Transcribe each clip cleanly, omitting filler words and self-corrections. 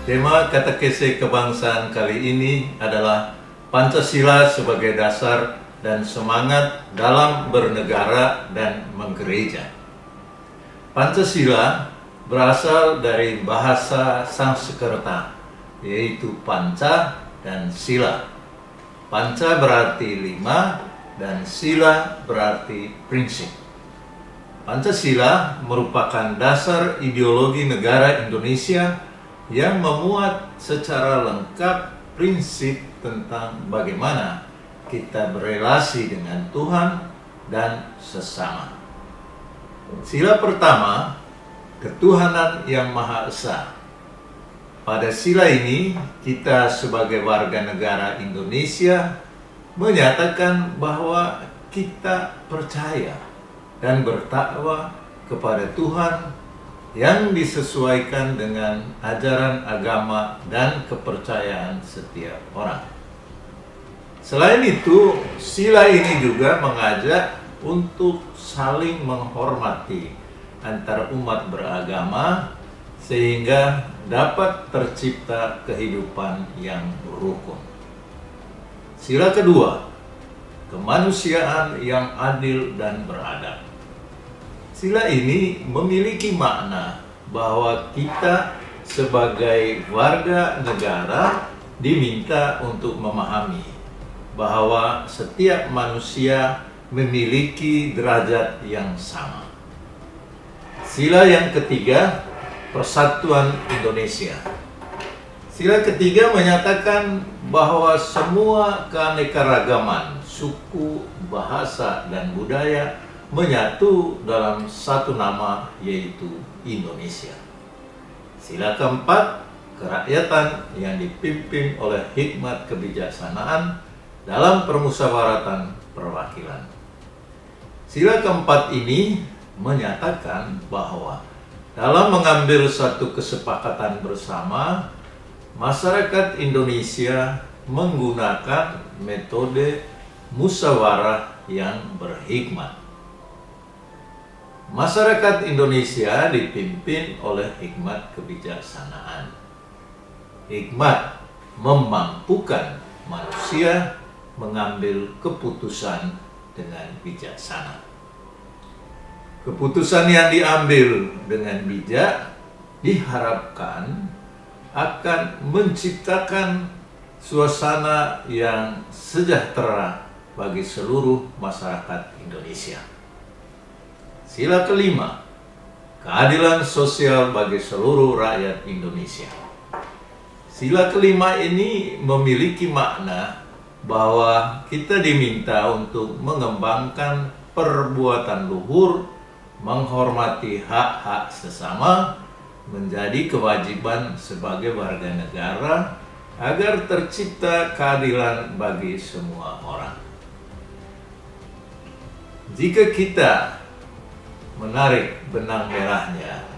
Tema katekese kebangsaan kali ini adalah Pancasila sebagai dasar dan semangat dalam bernegara dan menggereja. Pancasila berasal dari bahasa Sanskerta, yaitu panca dan sila. Panca berarti 5 dan sila berarti prinsip. Pancasila merupakan dasar ideologi negara Indonesia yang memuat secara lengkap prinsip tentang bagaimana kita berelasi dengan Tuhan dan sesama. Sila pertama, ketuhanan yang Maha Esa. Pada sila ini, kita sebagai warga negara Indonesia menyatakan bahwa kita percaya dan bertakwa kepada Tuhan yang disesuaikan dengan ajaran agama dan kepercayaan setiap orang. Selain itu, sila ini juga mengajak untuk saling menghormati antar umat beragama sehingga dapat tercipta kehidupan yang rukun. Sila kedua, kemanusiaan yang adil dan beradab. Sila ini memiliki makna bahwa kita sebagai warga negara diminta untuk memahami bahwa setiap manusia memiliki derajat yang sama. Sila yang ketiga, Persatuan Indonesia. Sila ketiga menyatakan bahwa semua keanekaragaman suku, bahasa, dan budaya menyatu dalam satu nama, yaitu Indonesia. Sila keempat, kerakyatan yang dipimpin oleh hikmat kebijaksanaan dalam permusyawaratan perwakilan. Sila keempat ini menyatakan bahwa dalam mengambil satu kesepakatan bersama, masyarakat Indonesia menggunakan metode musyawarah yang berhikmat. Masyarakat Indonesia dipimpin oleh hikmat kebijaksanaan. Hikmat memampukan manusia mengambil keputusan dengan bijaksana. Keputusan yang diambil dengan bijak diharapkan akan menciptakan suasana yang sejahtera bagi seluruh masyarakat Indonesia. Sila kelima, keadilan sosial bagi seluruh rakyat Indonesia. Sila kelima ini memiliki makna bahwa kita diminta untuk mengembangkan perbuatan luhur, menghormati hak-hak sesama, menjadi kewajiban sebagai warga negara agar tercipta keadilan bagi semua orang. Jika kita menarik benang merahnya,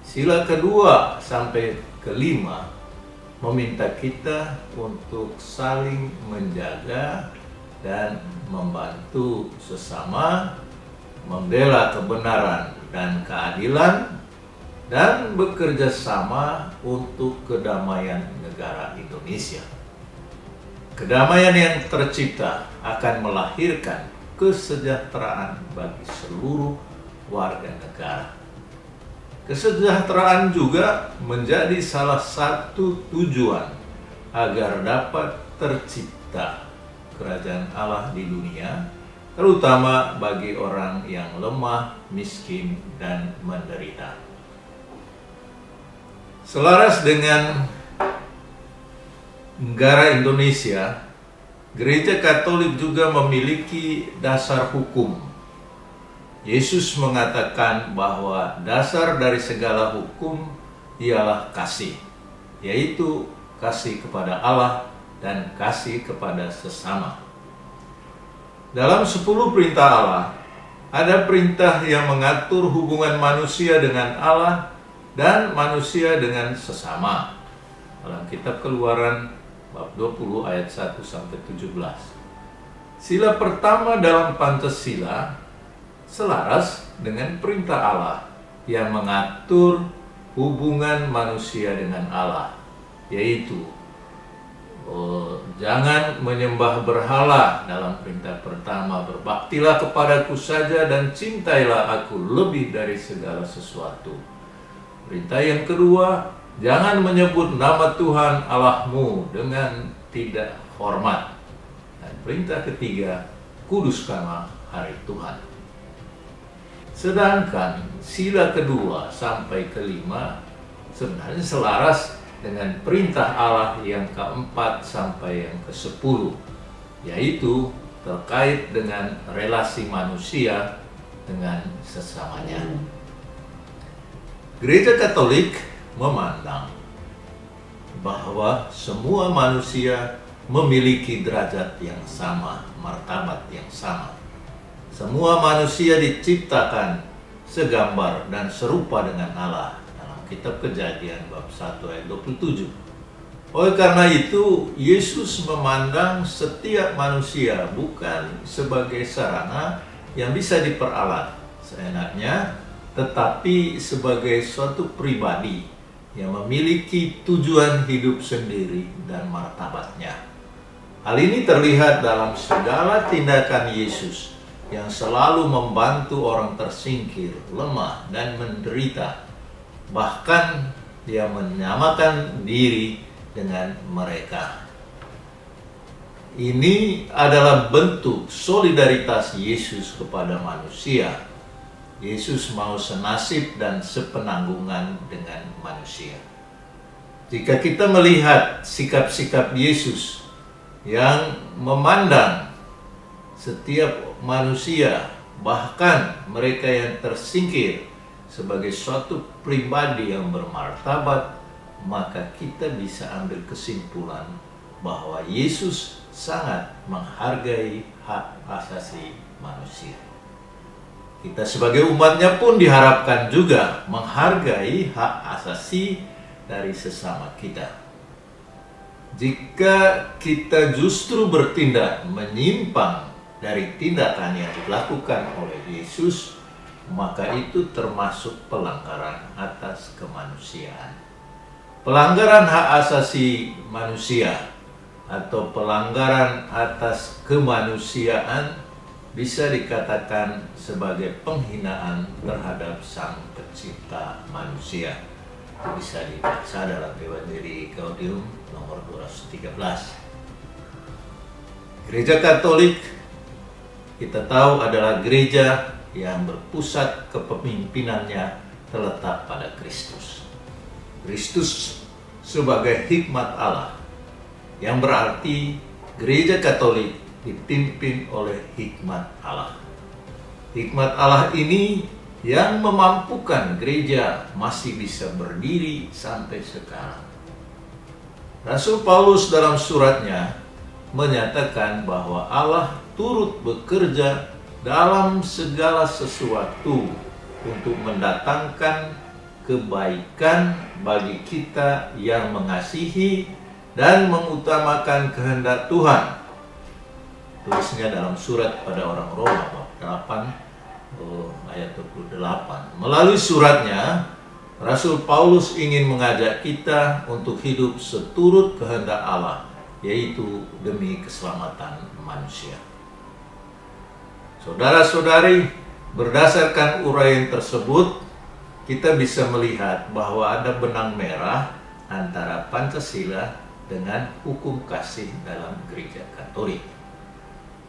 sila kedua sampai kelima meminta kita untuk saling menjaga dan membantu sesama, membela kebenaran dan keadilan, dan bekerja sama untuk kedamaian negara Indonesia. Kedamaian yang tercipta akan melahirkan kesejahteraan bagi seluruh warga negara. Kesejahteraan juga menjadi salah satu tujuan agar dapat tercipta kerajaan Allah di dunia, terutama bagi orang yang lemah, miskin, dan menderita. Selaras dengan negara Indonesia, Gereja Katolik juga memiliki dasar hukum. Yesus mengatakan bahwa dasar dari segala hukum ialah kasih, yaitu kasih kepada Allah dan kasih kepada sesama. Dalam 10 perintah Allah, ada perintah yang mengatur hubungan manusia dengan Allah dan manusia dengan sesama. Dalam kitab Keluaran bab 20 ayat 1-17. Sila pertama dalam Pancasila selaras dengan perintah Allah yang mengatur hubungan manusia dengan Allah, yaitu jangan menyembah berhala dalam perintah pertama, berbaktilah kepadaku saja dan cintailah aku lebih dari segala sesuatu. Perintah yang kedua, jangan menyebut nama Tuhan Allahmu dengan tidak hormat. Dan perintah ketiga, kuduskanlah hari Tuhan. Sedangkan sila kedua sampai kelima sebenarnya selaras dengan perintah Allah yang keempat sampai yang ke-10, yaitu terkait dengan relasi manusia dengan sesamanya. Gereja Katolik memandang bahwa semua manusia memiliki derajat yang sama, martabat yang sama. Semua manusia diciptakan segambar dan serupa dengan Allah. Kitab Kejadian bab 1 ayat 27. Oleh karena itu, Yesus memandang setiap manusia bukan sebagai sarana yang bisa diperalat seenaknya, tetapi sebagai suatu pribadi yang memiliki tujuan hidup sendiri dan martabatnya. Hal ini terlihat dalam segala tindakan Yesus yang selalu membantu orang tersingkir, lemah, dan menderita. Bahkan dia menyamakan diri dengan mereka. Ini adalah bentuk solidaritas Yesus kepada manusia. Yesus mau senasib dan sepenanggungan dengan manusia. Jika kita melihat sikap-sikap Yesus yang memandang setiap manusia, bahkan mereka yang tersingkir, sebagai suatu pribadi yang bermartabat, maka kita bisa ambil kesimpulan bahwa Yesus sangat menghargai hak asasi manusia. Kita sebagai umatnya pun diharapkan juga menghargai hak asasi dari sesama kita. Jika kita justru bertindak menyimpang dari tindakan yang dilakukan oleh Yesus, maka itu termasuk pelanggaran atas kemanusiaan. Pelanggaran hak asasi manusia atau pelanggaran atas kemanusiaan bisa dikatakan sebagai penghinaan terhadap Sang Pencipta manusia. Bisa dibaca dalam Evangelii Gaudium nomor 213. Gereja Katolik kita tahu adalah gereja yang berpusat kepemimpinannya terletak pada Kristus. Kristus sebagai hikmat Allah, yang berarti gereja Katolik dipimpin oleh hikmat Allah. Hikmat Allah ini yang memampukan gereja masih bisa berdiri sampai sekarang. Rasul Paulus dalam suratnya menyatakan bahwa Allah turut bekerja dalam segala sesuatu untuk mendatangkan kebaikan bagi kita yang mengasihi dan mengutamakan kehendak Tuhan. Tulisnya dalam surat pada orang Roma bab 8 ayat 28. Melalui suratnya, Rasul Paulus ingin mengajak kita untuk hidup seturut kehendak Allah, yaitu demi keselamatan manusia. Saudara-saudari, berdasarkan uraian tersebut, kita bisa melihat bahwa ada benang merah antara Pancasila dengan hukum kasih dalam gereja Katolik.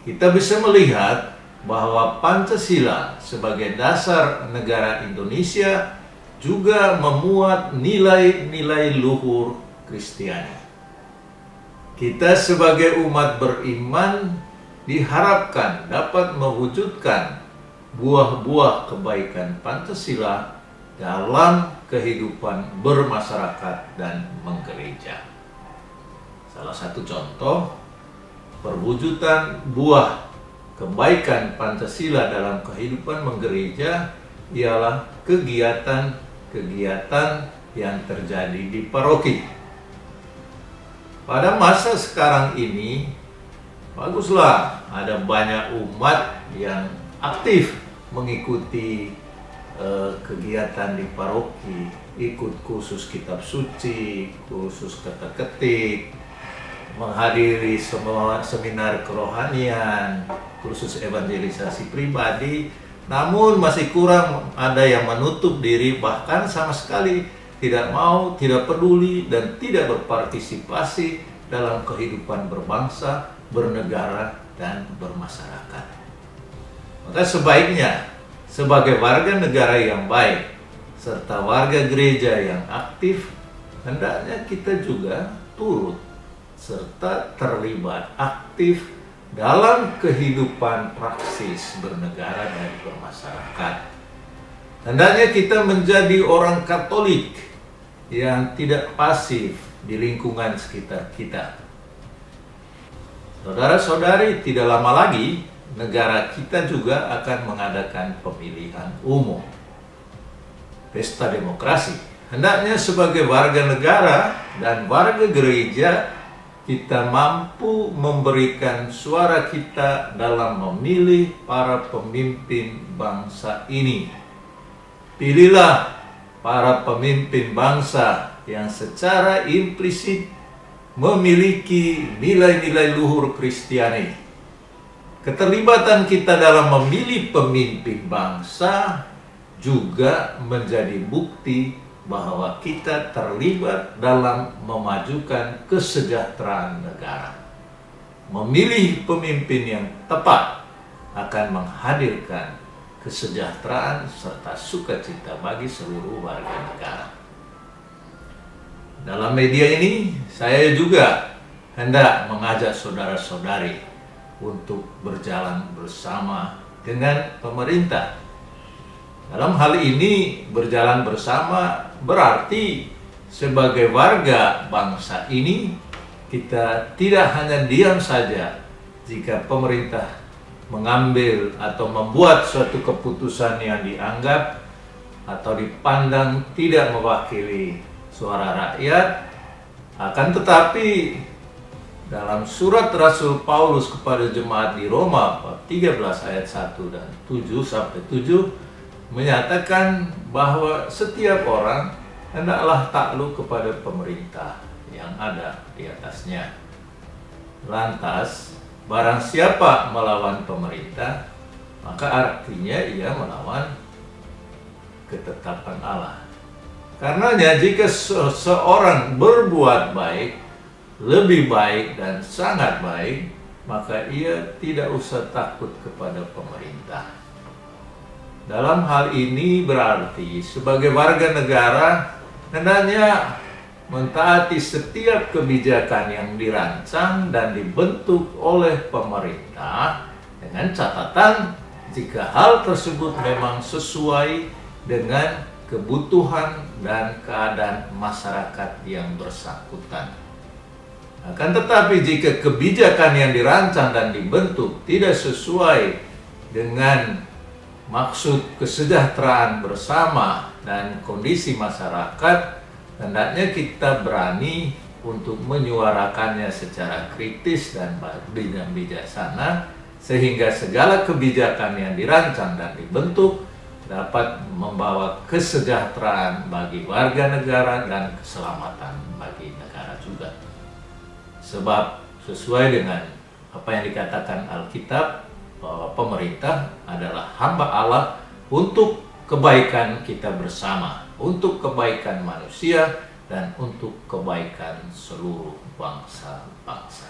Kita bisa melihat bahwa Pancasila sebagai dasar negara Indonesia juga memuat nilai-nilai luhur Kristiani. Kita sebagai umat beriman diharapkan dapat mewujudkan buah-buah kebaikan Pancasila dalam kehidupan bermasyarakat dan menggereja. Salah satu contoh perwujudan buah kebaikan Pancasila dalam kehidupan menggereja ialah kegiatan-kegiatan yang terjadi di paroki. Pada masa sekarang ini, baguslah ada banyak umat yang aktif mengikuti kegiatan di paroki, ikut kursus kitab suci, kursus kata ketik, menghadiri semua seminar kerohanian, kursus evangelisasi pribadi, namun masih kurang, ada yang menutup diri, bahkan sama sekali tidak mau, tidak peduli, dan tidak berpartisipasi dalam kehidupan berbangsa, bernegara, dan bermasyarakat. Maka sebaiknya, sebagai warga negara yang baik, serta warga gereja yang aktif, hendaknya kita juga turut serta terlibat aktif dalam kehidupan praksis bernegara dan bermasyarakat. Hendaknya kita menjadi orang Katolik yang tidak pasif di lingkungan sekitar kita. Saudara-saudari, tidak lama lagi negara kita juga akan mengadakan pemilihan umum. Pesta demokrasi. Hendaknya sebagai warga negara dan warga gereja, kita mampu memberikan suara kita dalam memilih para pemimpin bangsa ini. Pilihlah para pemimpin bangsa yang secara implisit memiliki nilai-nilai luhur Kristiani. Keterlibatan kita dalam memilih pemimpin bangsa juga menjadi bukti bahwa kita terlibat dalam memajukan kesejahteraan negara. Memilih pemimpin yang tepat akan menghadirkan kesejahteraan serta sukacita bagi seluruh warga negara. Dalam media ini, saya juga hendak mengajak saudara-saudari untuk berjalan bersama dengan pemerintah. Dalam hal ini, berjalan bersama berarti sebagai warga bangsa ini, kita tidak hanya diam saja jika pemerintah mengambil atau membuat suatu keputusan yang dianggap atau dipandang tidak mewakili suara rakyat. Akan tetapi, dalam surat Rasul Paulus kepada jemaat di Roma, 13 ayat 1 dan 7-7, menyatakan bahwa setiap orang hendaklah takluk kepada pemerintah yang ada di atasnya. Lantas, barang siapa melawan pemerintah, maka artinya ia melawan ketetapan Allah. Karenanya jika seseorang berbuat baik, lebih baik dan sangat baik, maka ia tidak usah takut kepada pemerintah. Dalam hal ini berarti sebagai warga negara hendaknya mentaati setiap kebijakan yang dirancang dan dibentuk oleh pemerintah dengan catatan jika hal tersebut memang sesuai dengan kebutuhan dan keadaan masyarakat yang bersangkutan. Akan tetapi jika kebijakan yang dirancang dan dibentuk tidak sesuai dengan maksud kesejahteraan bersama dan kondisi masyarakat, hendaknya kita berani untuk menyuarakannya secara kritis dan bijaksana, sehingga segala kebijakan yang dirancang dan dibentuk dapat membawa kesejahteraan bagi warga negara dan keselamatan bagi negara juga. Sebab sesuai dengan apa yang dikatakan Alkitab, bahwa pemerintah adalah hamba Allah untuk kebaikan kita bersama, untuk kebaikan manusia, dan untuk kebaikan seluruh bangsa-bangsa.